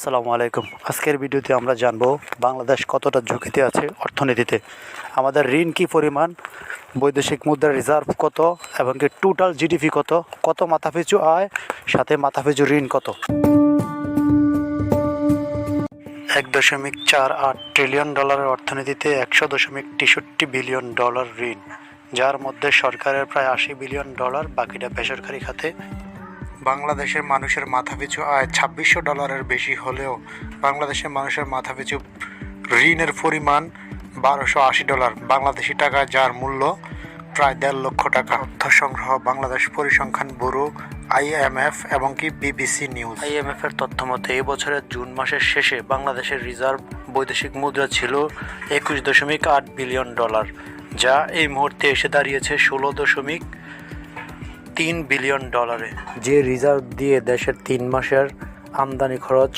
আসসালামু আলাইকুম। আজকের ভিডিওতে আমরা জানব বাংলাদেশ কতটা ঝুঁকিতে আছে অর্থনীতিতে, আমাদের ঋণ কী পরিমাণ, বৈদেশিক মুদ্রার রিজার্ভ কত এবং কি টোটাল জিডিপি কত, কত মাথাপিছু আয়, সাথে মাথাপিছু ঋণ কত। 1.48 ট্রিলিয়ন ডলারের অর্থনীতিতে 100.63 বিলিয়ন ডলার ঋণ, যার মধ্যে সরকারের প্রায় 80 বিলিয়ন ডলার, বাকিটা বেসরকারি খাতে। বাংলাদেশের মানুষের মাথাপিছু আয় $2600 বেশি হলেও বাংলাদেশের মানুষের মাথাপিছু ঋণের পরিমাণ $1280 বাংলাদেশি টাকা, যার মূল্য প্রায় 1.5 লক্ষ টাকা। তথ্য সংগ্রহ বাংলাদেশ পরিসংখ্যান ব্যুরো, IMF এবং কি BBC নিউজ। IMF এর তথ্য মতে এই বছরের জুন মাসের শেষে বাংলাদেশের রিজার্ভ বৈদেশিক মুদ্রা ছিল $21.8 বিলিয়ন, যা এই মুহূর্তে এসে দাঁড়িয়েছে $16.3 বিলিয়ন। যে রিজার্ভ দিয়ে দেশের 3 মাসের আমদানি খরচ